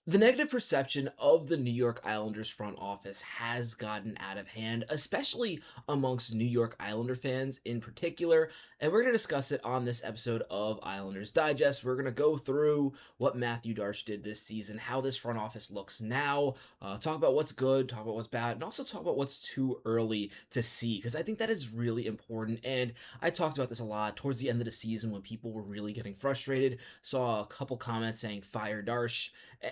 The negative perception of the New York Islanders front office has gotten out of hand, especially amongst New York Islander fans in particular. And we're going to discuss it on this episode of Islanders Digest. We're going to go through what Mathieu Darche did this season, how this front office looks now, talk about what's good, talk about what's bad, and also talk about what's too early to see, because I think that is really important. And I talked about this a lot towards the end of the season when people were really getting frustrated. Saw a couple comments saying, fire Darche.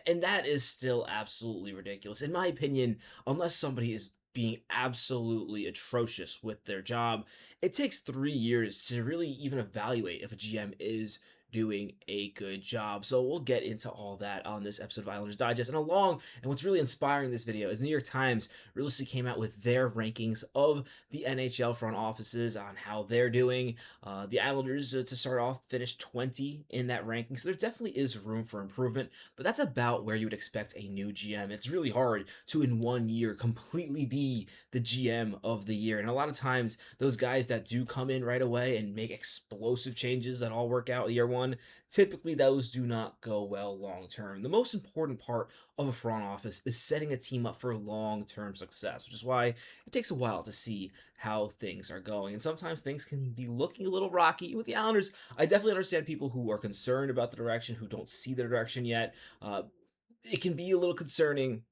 And that is still absolutely ridiculous. In my opinion, unless somebody is being absolutely atrocious with their job, it takes 3 years to really even evaluate if a GM is doing a good job. So we'll get into all that on this episode of Islanders Digest. And what's really inspiring this video is the New York Times recently came out with their rankings of the NHL front offices on how they're doing. The Islanders, to start off, finished 20 in that ranking. So there definitely is room for improvement, but that's about where you would expect a new GM. It's really hard to, in 1 year, completely be the GM of the year. And a lot of times, those guys that do come in right away and make explosive changes that all work out year one, typically those do not go well long term. The most important part of a front office is setting a team up for long term success, which is why it takes a while to see how things are going. And sometimes things can be looking a little rocky with the Islanders. I definitely understand people who are concerned about the direction, who don't see the direction yet. It can be a little concerning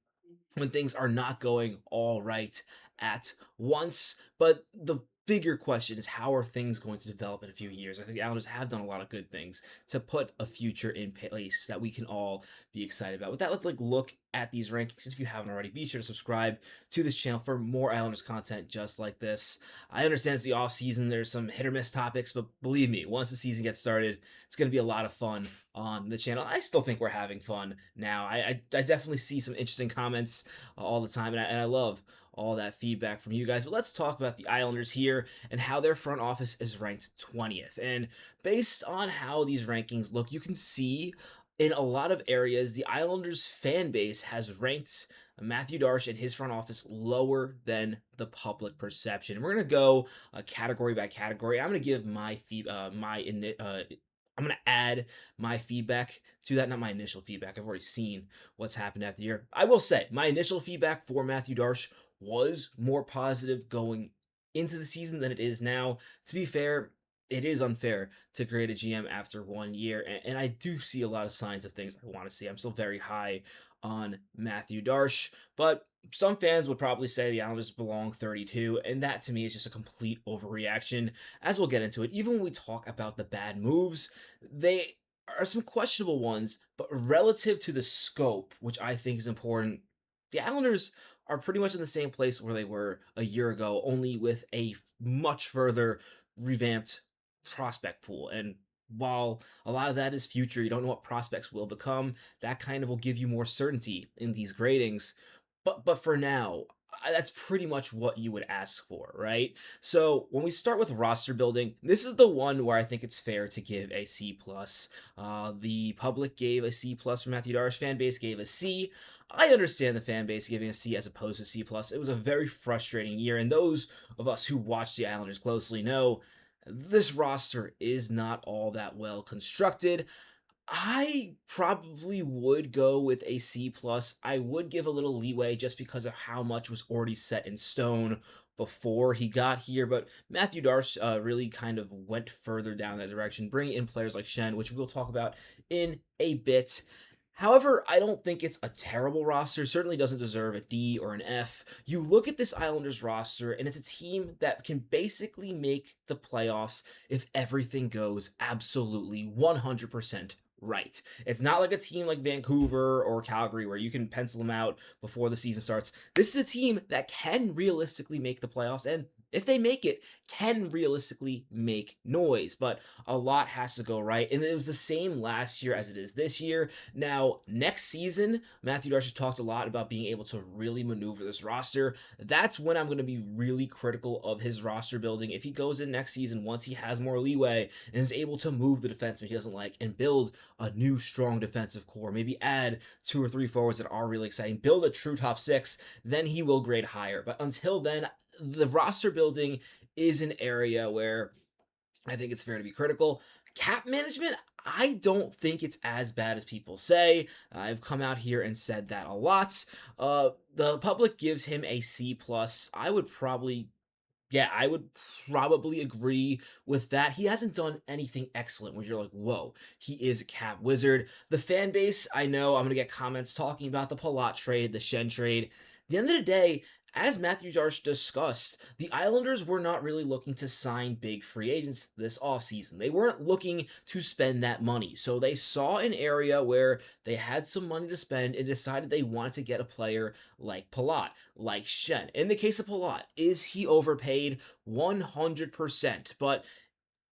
when things are not going all right at once. But the bigger question is, how are things going to develop in a few years? I think the Islanders have done a lot of good things to put a future in place that we can all be excited about. With that, let's look at these rankings. If you haven't already, be sure to subscribe to this channel for more Islanders content just like this. I understand it's the off season. There's some hit or miss topics, but believe me, once the season gets started, it's going to be a lot of fun on the channel. I still think we're having fun now. I definitely see some interesting comments all the time, and I love all that feedback from you guys. But let's talk about the Islanders here and how their front office is ranked 20th. And based on how these rankings look, you can see in a lot of areas the Islanders fan base has ranked Mathieu Darche and his front office lower than the public perception. And we're gonna go category by category. I'm gonna give my I'm gonna add my feedback to that, not my initial feedback. I've already seen what's happened after the year. I will say my initial feedback for Mathieu Darche was more positive going into the season than it is now. To be fair, it is unfair to grade a GM after 1 year, and I do see a lot of signs of things I want to see. I'm still very high on Mathieu Darche, but some fans would probably say the Islanders belong 32, and that to me is just a complete overreaction. As we'll get into it, even when we talk about the bad moves, they are some questionable ones, but relative to the scope, which I think is important, the Islanders are pretty much in the same place where they were a year ago, only with a much further revamped prospect pool. And while a lot of that is future, you don't know what prospects will become, that kind of will give you more certainty in these gradings. But for now, that's pretty much what you would ask for, right? So when we start with roster building, this is the one where I think it's fair to give a C plus. The public gave a C plus for Mathieu Darche. Fan base gave a C. I understand the fan base giving a C as opposed to C plus. It was a very frustrating year, and those of us who watch the Islanders closely know this roster is not all that well constructed. I probably would go with a C plus. I would give a little leeway just because of how much was already set in stone before he got here. But Mathieu Darche really kind of went further down that direction, bringing in players like Schenn, which we'll talk about in a bit. However, I don't think it's a terrible roster. Certainly doesn't deserve a D or an F. You look at this Islanders roster, and it's a team that can basically make the playoffs if everything goes absolutely 100% right. It's not like a team like Vancouver or Calgary where you can pencil them out before the season starts. This is a team that can realistically make the playoffs, and if they make it, can realistically make noise. But a lot has to go right, and it was the same last year as it is this year. Now, next season, Mathieu Darche talked a lot about being able to really maneuver this roster. That's when I'm going to be really critical of his roster building. If he goes in next season, once he has more leeway and is able to move the defenseman he doesn't like and build a new strong defensive core, maybe add 2 or 3 forwards that are really exciting, build a true top six, then he will grade higher. But until then, the roster building is an area where I think it's fair to be critical. Cap management, I don't think it's as bad as people say. I've come out here and said that a lot. The public gives him a C plus. I would probably agree with that. He hasn't done anything excellent where you're like, whoa, he is a cap wizard. The fan base, I know I'm going to get comments talking about the Palat trade, the Shen trade. At the end of the day, as Matthew Darche discussed, the Islanders were not really looking to sign big free agents this offseason. They weren't looking to spend that money. So they saw an area where they had some money to spend and decided they wanted to get a player like Palat, like Shen. In the case of Palat, is he overpaid? 100%. But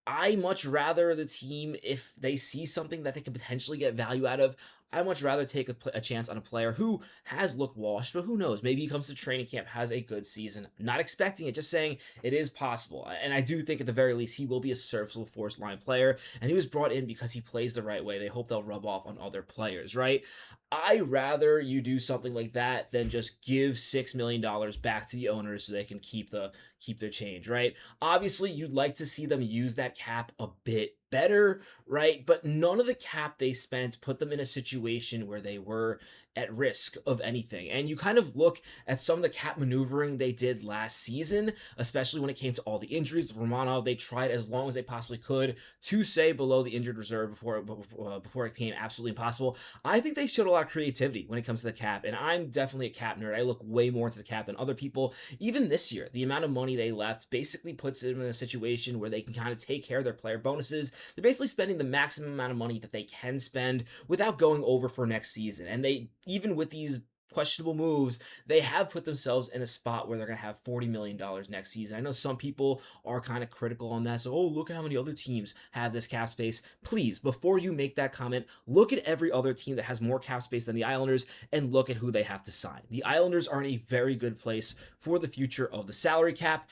I much rather the team, if they see something that they can potentially get value out of, I much rather take a chance on a player who has looked washed, but who knows? Maybe he comes to training camp, has a good season. Not expecting it, just saying it is possible. And I do think at the very least he will be a serviceable force line player. And he was brought in because he plays the right way. They hope they'll rub off on other players, right? I rather you do something like that than just give $6 million back to the owners so they can keep their change, right? Obviously, you'd like to see them use that cap a bit better, right? But none of the cap they spent put them in a situation where they were at risk of anything. And you kind of look at some of the cap maneuvering they did last season, especially when it came to all the injuries. The Romanov, they tried as long as they possibly could to stay below the injured reserve before it became absolutely impossible. I think they showed a lot of creativity when it comes to the cap, and I'm definitely a cap nerd. I look way more into the cap than other people. Even this year, the amount of money they left basically puts them in a situation where they can kind of take care of their player bonuses. They're basically spending the maximum amount of money that they can spend without going over for next season. And they, even with these questionable moves, they have put themselves in a spot where they're going to have $40 million next season. I know some people are kind of critical on that. So, oh, look at how many other teams have this cap space. Please, before you make that comment, look at every other team that has more cap space than the Islanders and look at who they have to sign. The Islanders are in a very good place for the future of the salary cap.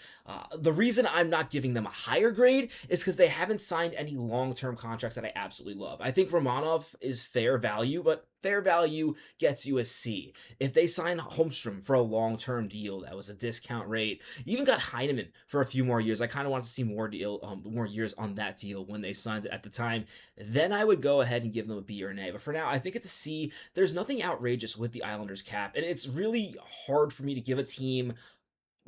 The reason I'm not giving them a higher grade is because they haven't signed any long-term contracts that I absolutely love. I think Romanov is fair value, but fair value gets you a C. If they sign Holmstrom for a long-term deal, that was a discount rate. You even got Heineman for a few more years. I kind of wanted to see more years on that deal when they signed it at the time. Then I would go ahead and give them a B or an A. But for now, I think it's a C. There's nothing outrageous with the Islanders cap, and it's really hard for me to give a team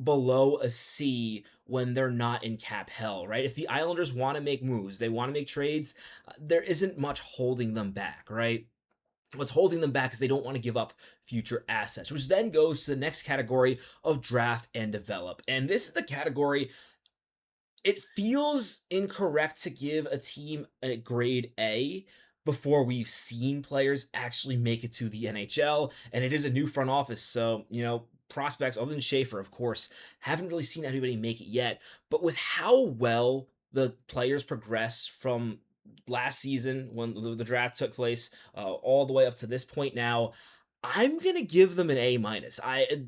below a C when they're not in cap hell, right? If the Islanders want to make moves, they want to make trades, there isn't much holding them back, right? What's holding them back is they don't want to give up future assets, which then goes to the next category of draft and develop. And this is the category, it feels incorrect to give a team a grade A before we've seen players actually make it to the NHL. And it is a new front office. So, prospects, other than Schaefer, of course, haven't really seen anybody make it yet. But with how well the players progress from last season when the draft took place all the way up to this point now, I'm gonna give them an A minus.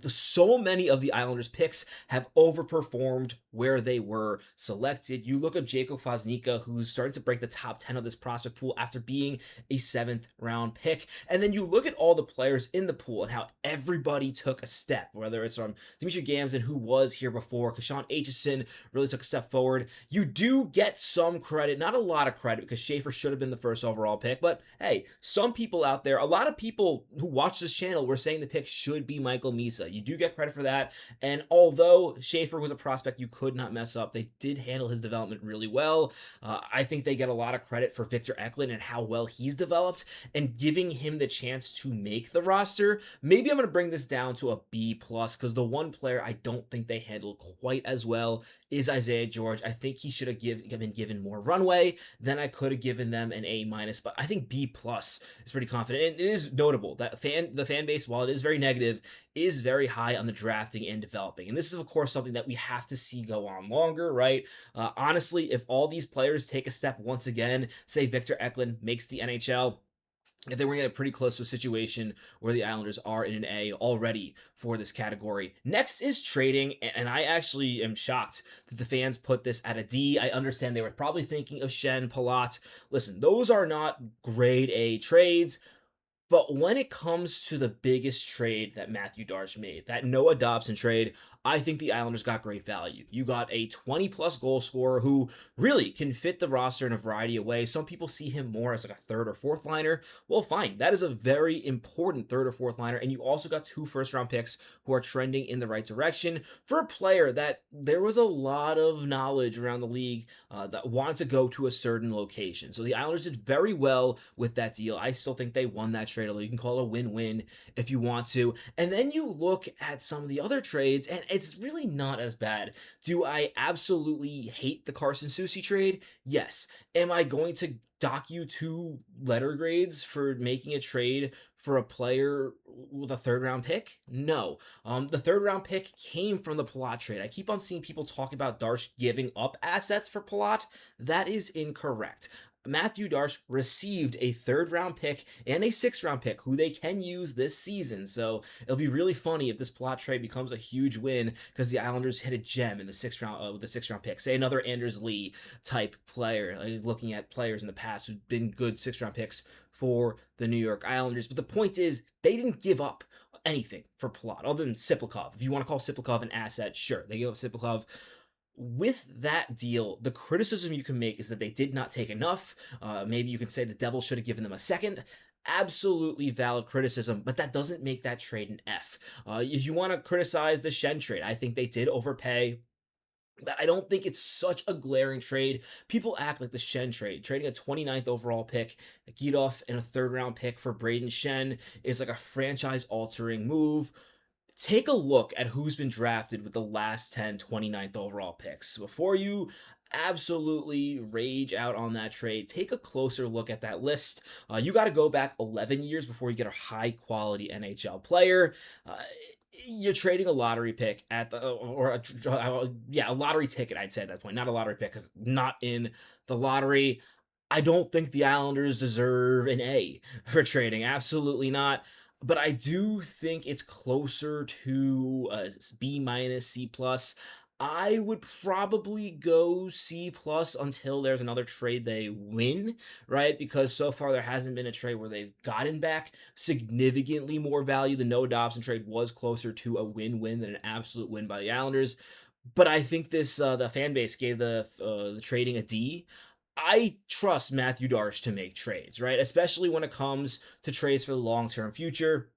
So many of the Islanders picks have overperformed where they were selected. You look at Jacob Faznika, who's starting to break the top 10 of this prospect pool after being a 7th round pick. And then you look at all the players in the pool and how everybody took a step, whether it's from Dimitri Gamzin, who was here before, Kashawn Aitchison really took a step forward. You do get some credit, not a lot of credit, because Schaefer should have been the first overall pick. But hey, some people out there, a lot of people who watch this channel were saying the pick should be Michael Misa. You do get credit for that. And although Schaefer was a prospect you could not mess up, they did handle his development really well. I think they get a lot of credit for Victor Eklund and how well he's developed and giving him the chance to make the roster. Maybe I'm going to bring this down to a B plus because the one player I don't think they handled quite as well is Isaiah George. I think he should have been given more runway. Then I could have given them an A minus, but I think B plus is pretty confident. And it is notable that the fan base, while it is very negative, is very high on the drafting and developing. And this is, of course, something that we have to see go on longer, right? Honestly, if all these players take a step once again, say Victor Eklund makes the NHL, I think we're getting pretty close to a situation where the Islanders are in an A already for this category. Next is trading, and I actually am shocked that the fans put this at a D. I understand they were probably thinking of Shen, Palat. Listen, those are not grade A trades, But when it comes to the biggest trade that Matthew Darche made, that Noah Dobson trade, I think the Islanders got great value. You got a 20 plus goal scorer who really can fit the roster in a variety of ways. Some people see him more as like a third or fourth liner. Well, fine. That is a very important third or fourth liner. And you also got 2 first round picks who are trending in the right direction for a player that there was a lot of knowledge around the league that wanted to go to a certain location. So the Islanders did very well with that deal. I still think they won that trade, although you can call it a win-win if you want to. And then you look at some of the other trades, and it's really not as bad. Do I absolutely hate the Carson Soucy trade? Yes. Am I going to dock you 2 letter grades for making a trade for a player with a third round pick? No. The third round pick came from the Palat trade. I keep on seeing people talk about Darche giving up assets for Palat. That is incorrect. Mathieu Darche received a third-round pick and a sixth-round pick who they can use this season. So it'll be really funny if this plot trade becomes a huge win because the Islanders hit a gem in the sixth round with the sixth-round pick. Say another Anders Lee type player, looking at players in the past who've been good sixth-round picks for the New York Islanders. But the point is, they didn't give up anything for Palat other than Siplikov. If you want to call Siplikov an asset, sure, they gave up Siplikov. With that deal, the criticism you can make is that they did not take enough. Maybe you can say the Devils should have given them a second. Absolutely valid criticism, but that doesn't make that trade an F. If you want to criticize the Schenn trade, I think they did overpay. But I don't think it's such a glaring trade. People act like the Schenn trade, trading a 29th overall pick, a Gitoff, and a third-round pick for Braden Schenn is like a franchise-altering move. Take a look at who's been drafted with the last 10 29th overall picks. Before you absolutely rage out on that trade, take a closer look at that list. You got to go back 11 years before you get a high quality NHL player. You're trading a lottery pick at the, a lottery ticket, I'd say at that point, not a lottery pick because not in the lottery. I don't think the Islanders deserve an A for trading. Absolutely not. But I do think it's closer to B minus, C plus. I would probably go C plus until there's another trade they win, right? Because so far there hasn't been a trade where they've gotten back significantly more value. The Noah Dobson trade was closer to a win-win than an absolute win by the Islanders. But I think this the fan base gave the trading a D. I trust Matthew Darche to make trades, right? Especially when it comes to trades for the long-term future.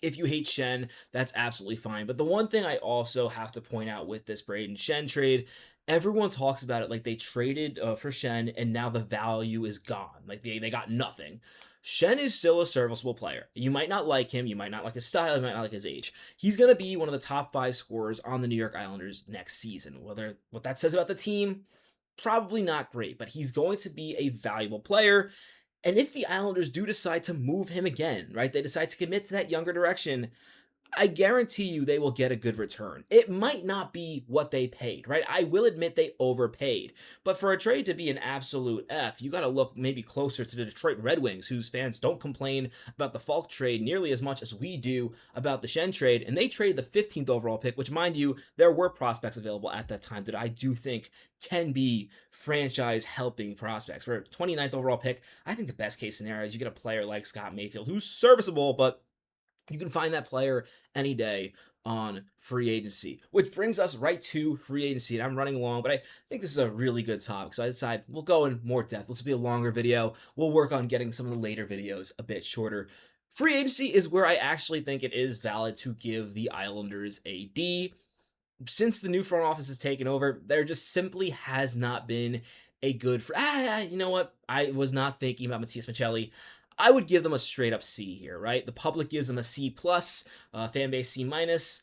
If you hate Schenn, that's absolutely fine. But the one thing I also have to point out with this Braden Schenn trade, everyone talks about it like they traded for Schenn and now the value is gone. Like they got nothing. Schenn is still a serviceable player. You might not like him, you might not like his style, you might not like his age. He's going to be one of the top 5 scorers on the New York Islanders next season. Whether what that says about the team, probably not great, but he's going to be a valuable player. And if the Islanders do decide to move him again, right, they decide to commit to that younger direction, I guarantee you they will get a good return. It might not be what they paid, right? I will admit they overpaid. But for a trade to be an absolute F, you got to look maybe closer to the Detroit Red Wings, whose fans don't complain about the Falk trade nearly as much as we do about the Schenn trade. And they traded the 15th overall pick, which, mind you, there were prospects available at that time that I do think can be franchise helping prospects. For a 29th overall pick, I think the best case scenario is you get a player like Scott Mayfield, who's serviceable, but you can find that player any day on free agency, which brings us right to free agency. And I'm running long, but I think this is a really good topic. So I decided we'll go in more depth. This will be a longer video. We'll work on getting some of the later videos a bit shorter. Free agency is where I actually think it is valid to give the Islanders a D. Since the new front office has taken over, there just simply has not been a good you know what? I was not thinking about Matias Maccelli. I would give them a straight up C here, right? The public gives them a C plus, fan base C minus.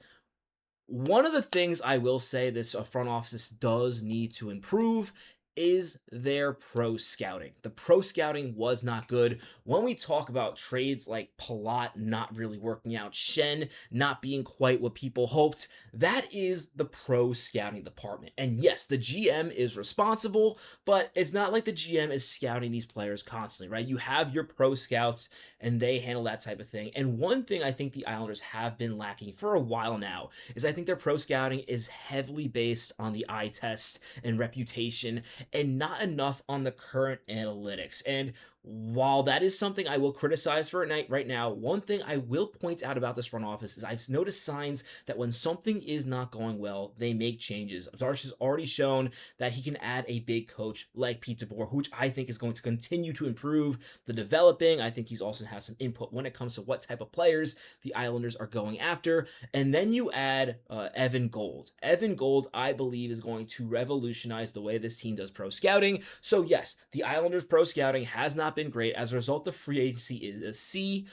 One of the things I will say this front office does need to improve is their pro scouting. The pro scouting was not good. When we talk about trades like Palat not really working out, Schenn not being quite what people hoped, that is the pro scouting department. And yes, the GM is responsible, but it's not like the GM is scouting these players constantly, right? You have your pro scouts and they handle that type of thing. And one thing I think the Islanders have been lacking for a while now is I think their pro scouting is heavily based on the eye test and reputation and not enough on the current analytics. And While that is something I will criticize for a night right now, one thing I will point out about this front office is I've noticed signs that when something is not going well, they make changes. Darsh has already shown that he can add a big coach like Pete DeBoer, which I think is going to continue to improve the developing. I think he's also has some input when it comes to what type of players the Islanders are going after. And then you add Evan Gold. Evan Gold, I believe, is going to revolutionize the way this team does pro scouting. So yes, the Islanders pro scouting has not been great. As a result, the free agency is a C.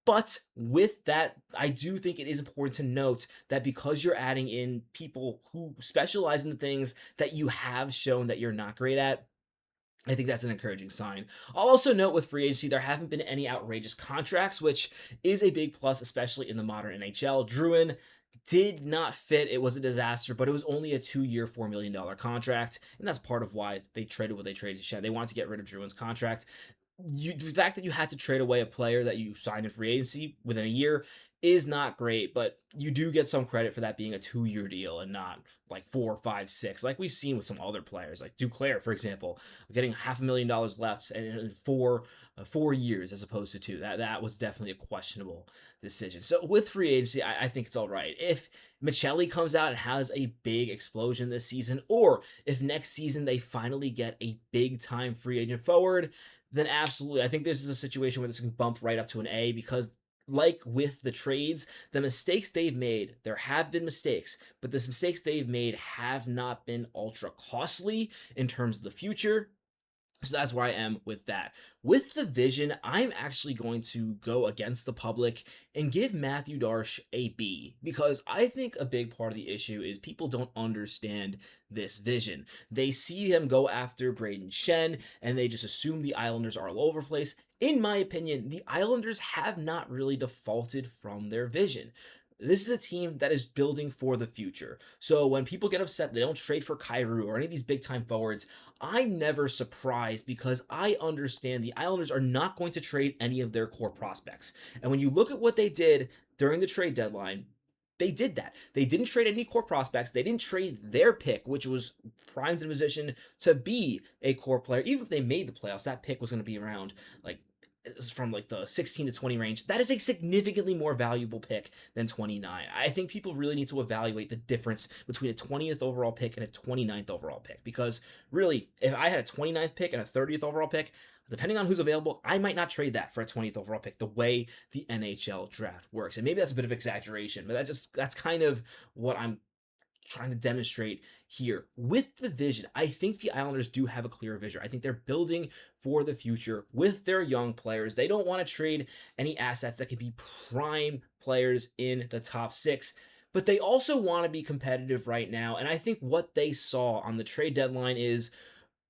But with that, I do think it is important to note that because you're adding in people who specialize in the things that you have shown that you're not great at, I think that's an encouraging sign. I'll also note with free agency, there haven't been any outrageous contracts, which is a big plus, especially in the modern NHL. Druin did not fit. It was a disaster, but it was only a 2-year, $4 million contract. And that's part of why they traded what they traded. They wanted to get rid of Druin's contract. The fact that you had to trade away a player that you signed in free agency within a year is not great, but you do get some credit for that being a 2-year deal and not like 4, 5, 6, like we've seen with some other players, like Duclair, for example, getting $500,000 left in 4 years as opposed to 2. That was definitely a questionable decision. So with free agency, I think it's all right. If Michelli comes out and has a big explosion this season, or if next season they finally get a big time free agent forward, then absolutely. I think this is a situation where this can bump right up to an A because like with the trades, the mistakes they've made, there have been mistakes, but the mistakes they've made have not been ultra costly in terms of the future. So that's where I am with that. With the vision, I'm actually going to go against the public and give Mathieu Darche a B because I think a big part of the issue is people don't understand this vision. They see him go after Braden Shen and they just assume the Islanders are all over the place. In my opinion, the Islanders have not really defaulted from their vision. This is a team that is building for the future. So when people get upset they don't trade for Kyrou or any of these big time forwards, I'm never surprised because I understand the Islanders are not going to trade any of their core prospects. And when you look at what they did during the trade deadline, they did that. They didn't trade any core prospects. They didn't trade their pick, which was primed in a position to be a core player. Even if they made the playoffs, that pick was going to be around like from like the 16 to 20 range. That is a significantly more valuable pick than 29. I think people really need to evaluate the difference between a 20th overall pick and a 29th overall pick because really, if I had a 29th pick and a 30th overall pick, depending on who's available, I might not trade that for a 20th overall pick the way the NHL draft works. And maybe that's a bit of exaggeration, but that's kind of what I'm trying to demonstrate here. With the vision, I think the Islanders do have a clear vision. I think they're building for the future with their young players. They don't want to trade any assets that can be prime players in the top 6, but they also want to be competitive right now. And I think what they saw on the trade deadline is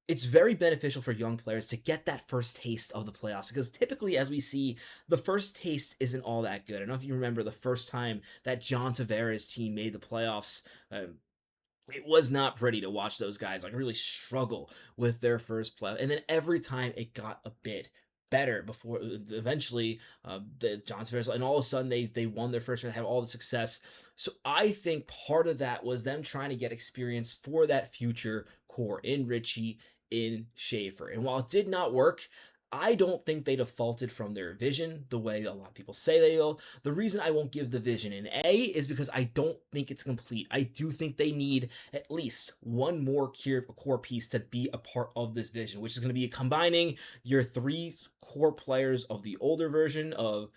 it's very beneficial for young players to get that first taste of the playoffs because typically, as we see, the first taste isn't all that good. I don't know if you remember the first time that John Tavares' team made the playoffs. It was not pretty to watch those guys like really struggle with their first play, and then every time it got a bit better before eventually the John Tavares, and all of a sudden they won their first round, had all the success. So I think part of that was them trying to get experience for that future core in Richie, in Schaefer. And while it did not work, I don't think they defaulted from their vision the way a lot of people say they will. The reason I won't give the vision an A is because I don't think it's complete. I do think they need at least one more core piece to be a part of this vision, which is going to be combining your 3 core players of the older version of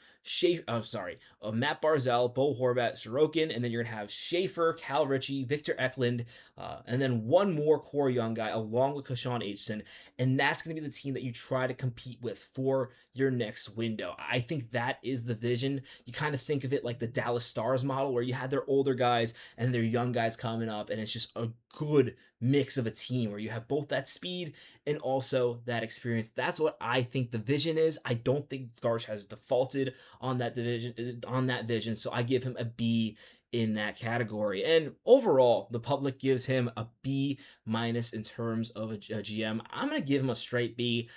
of Matt Barzal, Bo Horvat, Sorokin, and then you're gonna have Schaefer, Cal Ritchie, Victor Eklund, and then one more core young guy along with Kashawn Aitchison, and that's gonna be the team that you try to compete with for your next window. I think that is the vision. You kind of think of it like the Dallas Stars model, where you had their older guys and their young guys coming up, and it's just a good mix of a team where you have both that speed and also that experience. That's what I think the vision is. I don't think Darche has defaulted on that vision, so I give him a B in that category. And overall, the public gives him a B minus in terms of a GM. I'm gonna give him a straight B.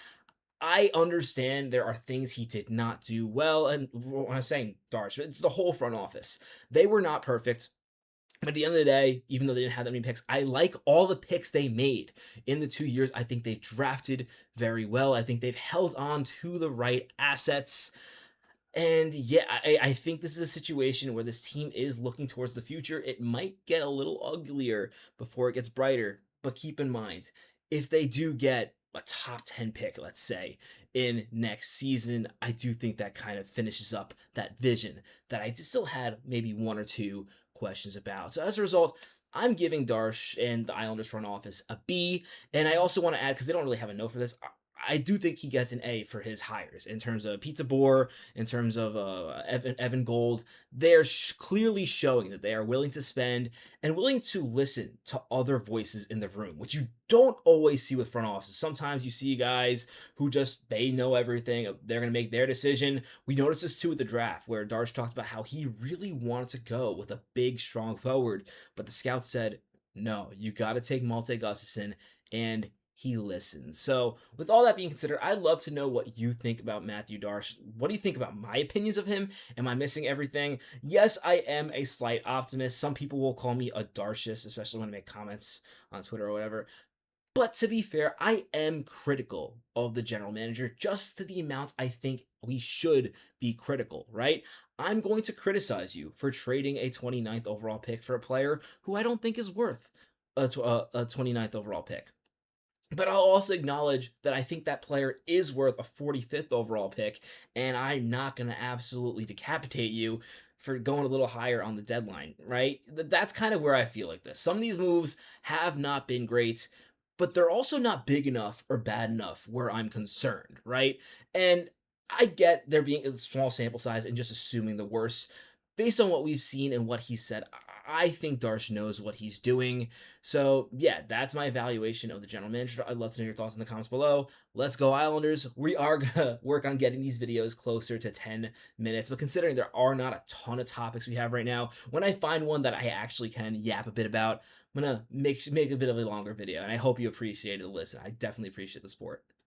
I understand there are things he did not do well, and when I'm saying Darche, it's the whole front office. They were not perfect. But at the end of the day, even though they didn't have that many picks, I like all the picks they made in the 2 years. I think they've drafted very well. I think they've held on to the right assets. And yeah, I think this is a situation where this team is looking towards the future. It might get a little uglier before it gets brighter. But keep in mind, if they do get a top 10 pick, let's say, in next season, I do think that kind of finishes up that vision that I still had maybe one or two questions about. So as a result, I'm giving Darsh and the Islanders front office a B. And I also want to add, because they don't really have a note for this, I do think he gets an A for his hires in terms of Pizza Boer, in terms of Evan Gold. They're clearly showing that they are willing to spend and willing to listen to other voices in the room, which you don't always see with front offices. Sometimes you see guys who just they know everything. They're going to make their decision. We noticed this too with the draft, where Darsh talked about how he really wanted to go with a big, strong forward, but the scouts said, "No, you got to take Malte Gustafsson," and he listens. So, with all that being considered, I'd love to know what you think about Mathieu Darche. What do you think about my opinions of him? Am I missing everything? Yes, I am a slight optimist. Some people will call me a Darshist, especially when I make comments on Twitter or whatever. But to be fair, I am critical of the general manager just to the amount I think we should be critical, right? I'm going to criticize you for trading a 29th overall pick for a player who I don't think is worth a 29th overall pick. But I'll also acknowledge that I think that player is worth a 45th overall pick, and I'm not going to absolutely decapitate you for going a little higher on the deadline, right? That's kind of where I feel like this. Some of these moves have not been great, but they're also not big enough or bad enough where I'm concerned, right? And I get there being a small sample size and just assuming the worst. Based on what we've seen and what he said, I think Darsh knows what he's doing. So, yeah, that's my evaluation of the general manager. I'd love to know your thoughts in the comments below. Let's go, Islanders. We are going to work on getting these videos closer to 10 minutes, but considering there are not a ton of topics we have right now, when I find one that I actually can yap a bit about, I'm going to make a bit of a longer video, and I hope you appreciate it. Listen, I definitely appreciate the support.